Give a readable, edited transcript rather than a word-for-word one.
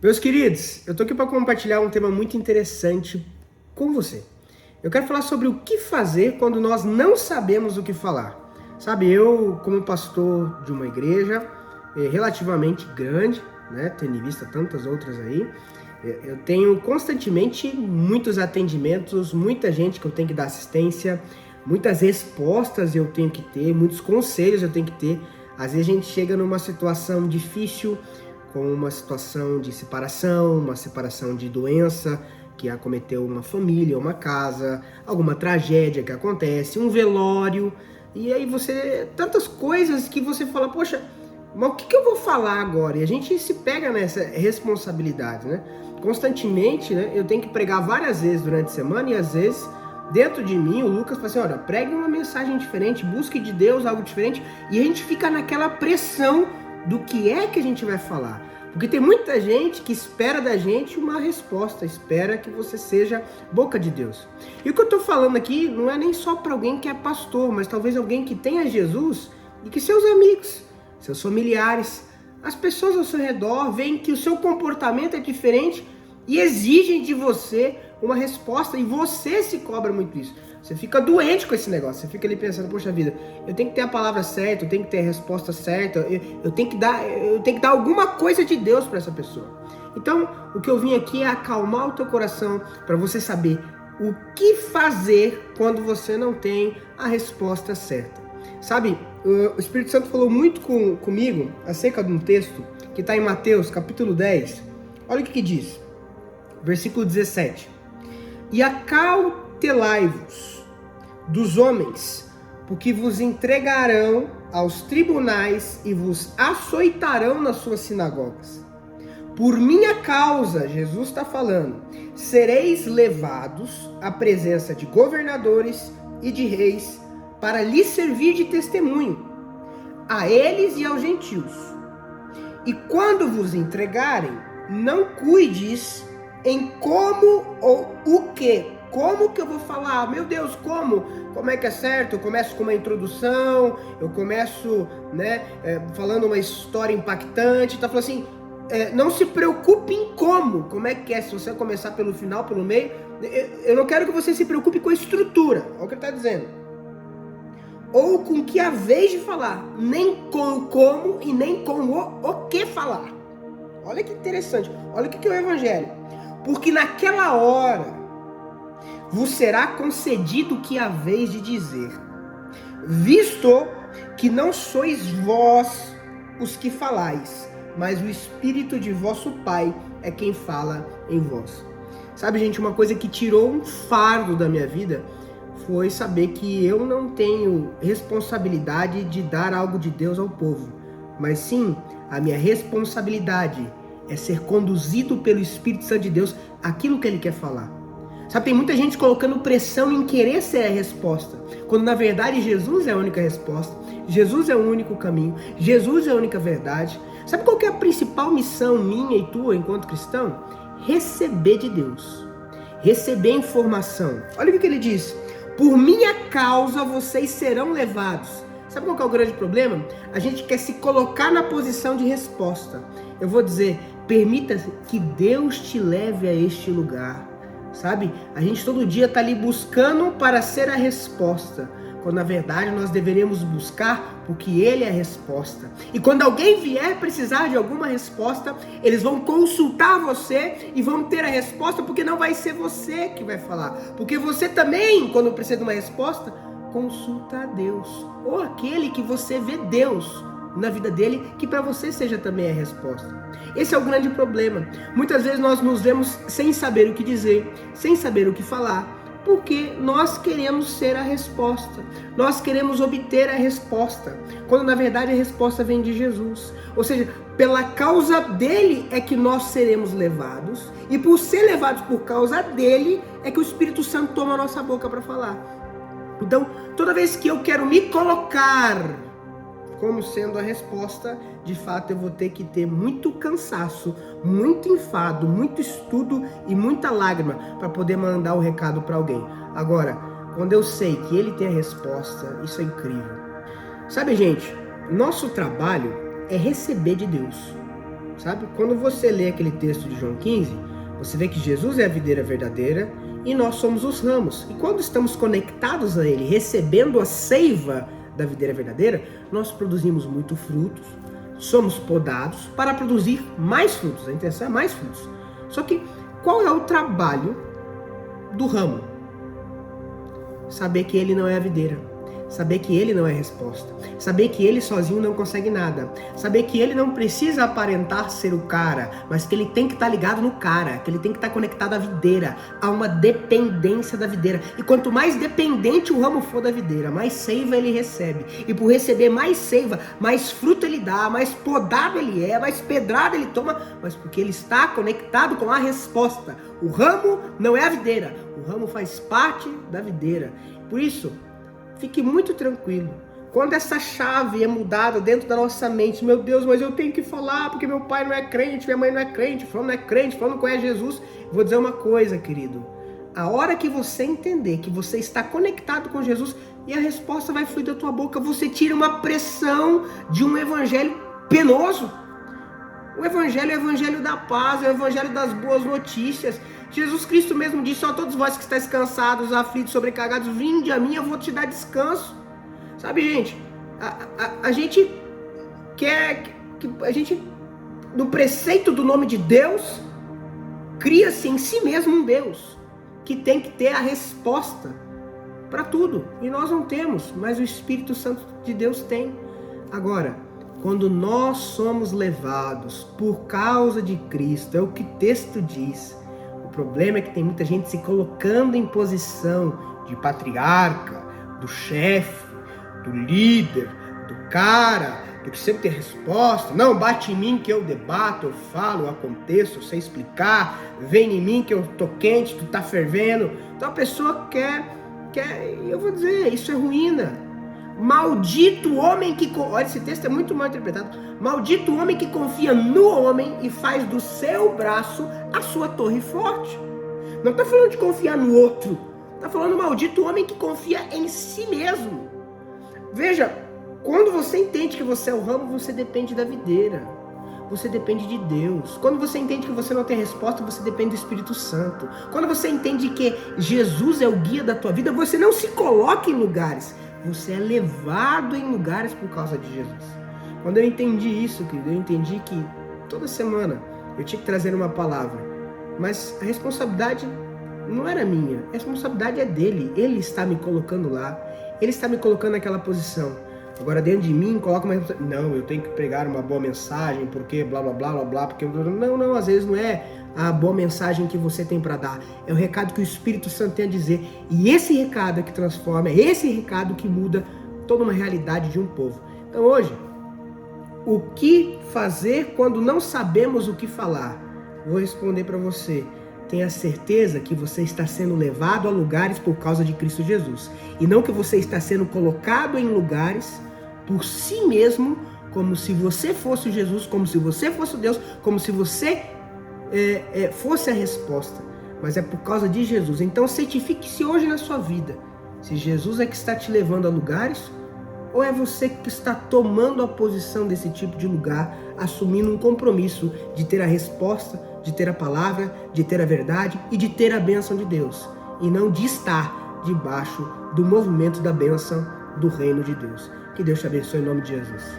Meus queridos, eu tô aqui para compartilhar um tema muito interessante com você. Eu quero falar sobre o que fazer quando nós não sabemos o que falar. Sabe, eu, como pastor de uma igreja relativamente grande, né, tendo em vista tantas outras aí, eu tenho constantemente muitos atendimentos, muita gente que eu tenho que dar assistência, muitas respostas eu tenho que ter, muitos conselhos eu tenho que ter. Às vezes a gente chega numa situação difícil, com uma situação de separação, uma separação de doença que acometeu uma família, uma casa, alguma tragédia que acontece, um velório, e aí tantas coisas que você fala, poxa, mas o que eu vou falar agora? E a gente se pega nessa responsabilidade, né? Constantemente, né, eu tenho que pregar várias vezes durante a semana e às vezes dentro de mim o Lucas fala assim, olha, pregue uma mensagem diferente, busque de Deus algo diferente, e a gente fica naquela pressão do que é que a gente vai falar. Porque tem muita gente que espera da gente uma resposta, espera que você seja boca de Deus. E o que eu estou falando aqui não é nem só para alguém que é pastor, mas talvez alguém que tenha Jesus e que seus amigos, seus familiares, as pessoas ao seu redor veem que o seu comportamento é diferente e exigem de você uma resposta, e você se cobra muito isso. Você fica doente com esse negócio, você fica ali pensando, poxa vida, eu tenho que ter a palavra certa, eu tenho que ter a resposta certa, eu tenho que dar alguma coisa de Deus para essa pessoa. Então, o que eu vim aqui é acalmar o teu coração para você saber o que fazer quando você não tem a resposta certa. Sabe, o Espírito Santo falou muito comigo acerca de um texto que está em Mateus, capítulo 10. Olha o que diz, versículo 17. E acautelai-vos dos homens, porque vos entregarão aos tribunais e vos açoitarão nas suas sinagogas. Por minha causa, Jesus está falando, sereis levados à presença de governadores e de reis para lhes servir de testemunho, a eles e aos gentios. E quando vos entregarem, não cuides em como ou o que. Como que eu vou falar? Meu Deus, como? Como é que é certo? Eu começo com uma introdução, eu começo, falando uma história impactante, tá falando assim, não se preocupe em como é que é, se você começar pelo final, pelo meio, eu não quero que você se preocupe com a estrutura, olha o que ele está dizendo. Ou com o que há vez de falar, nem com o como e nem com o que falar. Olha que interessante, olha o que é o evangelho. Porque naquela hora vos será concedido o que há vez de dizer, visto que não sois vós os que falais, mas o Espírito de vosso Pai é quem fala em vós. Sabe, gente, uma coisa que tirou um fardo da minha vida foi saber que eu não tenho responsabilidade de dar algo de Deus ao povo, mas sim, a minha responsabilidade é ser conduzido pelo Espírito Santo de Deus aquilo que Ele quer falar. Sabe, tem muita gente colocando pressão em querer ser a resposta, quando na verdade Jesus é a única resposta, Jesus é o único caminho, Jesus é a única verdade. Sabe qual que é a principal missão minha e tua enquanto cristão? Receber de Deus, receber informação. Olha o que ele diz, por minha causa vocês serão levados. Sabe qual que é o grande problema? A gente quer se colocar na posição de resposta. Eu vou dizer, permita que Deus te leve a este lugar. Sabe? A gente todo dia está ali buscando para ser a resposta, quando na verdade nós deveríamos buscar porque Ele é a resposta. E quando alguém vier precisar de alguma resposta, eles vão consultar você e vão ter a resposta, porque não vai ser você que vai falar. Porque você também, quando precisa de uma resposta, consulta a Deus, ou aquele que você vê Deus na vida dele, que para você seja também a resposta. Esse é o grande problema. Muitas vezes nós nos vemos sem saber o que dizer, sem saber o que falar, porque nós queremos ser a resposta, nós queremos obter a resposta, quando na verdade a resposta vem de Jesus. Ou seja, pela causa dele é que nós seremos levados, e por ser levados por causa dele é que o Espírito Santo toma a nossa boca para falar. Então, toda vez que eu quero me colocar como sendo a resposta, de fato eu vou ter que ter muito cansaço, muito enfado, muito estudo e muita lágrima para poder mandar o recado para alguém. Agora, quando eu sei que ele tem a resposta, isso é incrível. Sabe, gente, nosso trabalho é receber de Deus. sabe? Quando você lê aquele texto de João 15, você vê que Jesus é a videira verdadeira e nós somos os ramos. E quando estamos conectados a Ele, recebendo a seiva da videira verdadeira, nós produzimos muito frutos, somos podados para produzir mais frutos. A intenção é mais frutos. Só que qual é o trabalho do ramo? Saber que ele não é a videira. Saber que ele não é a resposta. Saber que ele sozinho não consegue nada. Saber que ele não precisa aparentar ser o cara, mas que ele tem que estar ligado no cara, que ele tem que estar conectado à videira. Há uma dependência da videira. E quanto mais dependente o ramo for da videira, mais seiva ele recebe. E por receber mais seiva, mais fruto ele dá, mais podado ele é, mais pedrada ele toma, mas porque ele está conectado com a resposta. O ramo não é a videira, o ramo faz parte da videira. Por isso, fique muito tranquilo. Quando essa chave é mudada dentro da nossa mente, meu Deus, mas eu tenho que falar porque meu pai não é crente, minha mãe não é crente, fulano não é crente, fulano não conhece Jesus. Vou dizer uma coisa, querido. A hora que você entender que você está conectado com Jesus e a resposta vai fluir da tua boca, você tira uma pressão de um evangelho penoso. O evangelho é o evangelho da paz, é o evangelho das boas notícias. Jesus Cristo mesmo disse: ó, todos vós que estáis cansados, aflitos, sobrecarregados, vinde a mim, eu vou te dar descanso. Sabe, gente, a gente quer que a gente, no preceito do nome de Deus, cria-se em si mesmo um Deus que tem que ter a resposta para tudo. E nós não temos, mas o Espírito Santo de Deus tem. Agora, quando nós somos levados por causa de Cristo, é o que o texto diz. O problema é que tem muita gente se colocando em posição de patriarca, do chefe, do líder, do cara, do que sempre tem resposta. Não, bate em mim que eu debato, eu falo, eu aconteço, eu sei explicar. Vem em mim que eu tô quente, tu tá fervendo. Então a pessoa quer, eu vou dizer, isso é ruína. Maldito o homem que... Olha, esse texto é muito mal interpretado. Maldito o homem que confia no homem e faz do seu braço a sua torre forte. Não está falando de confiar no outro. Está falando maldito o homem que confia em si mesmo. Veja, quando você entende que você é o ramo, você depende da videira. Você depende de Deus. Quando você entende que você não tem resposta, você depende do Espírito Santo. Quando você entende que Jesus é o guia da tua vida, você não se coloca em lugares. Você é levado em lugares por causa de Jesus. Quando eu entendi isso, querido, eu entendi que toda semana eu tinha que trazer uma palavra. Mas a responsabilidade não era minha. A responsabilidade é dele. Ele está me colocando lá. Ele está me colocando naquela posição. Agora dentro de mim coloca uma... Não, eu tenho que pregar uma boa mensagem, porque blá blá blá blá blá, porque... Não, às vezes não é a boa mensagem que você tem para dar. É o recado que o Espírito Santo tem a dizer. E esse recado é que transforma, é esse recado que muda toda uma realidade de um povo. Então hoje, o que fazer quando não sabemos o que falar? Vou responder para você. Tenha certeza que você está sendo levado a lugares por causa de Cristo Jesus. E não que você está sendo colocado em lugares por si mesmo, como se você fosse Jesus, como se você fosse Deus, como se você fosse a resposta. Mas é por causa de Jesus. Então certifique-se hoje na sua vida. Se Jesus é que está te levando a lugares, ou é você que está tomando a posição desse tipo de lugar, assumindo um compromisso de ter a resposta, de ter a palavra, de ter a verdade e de ter a bênção de Deus. E não de estar debaixo do movimento da bênção do reino de Deus. Que Deus te abençoe em nome de Jesus.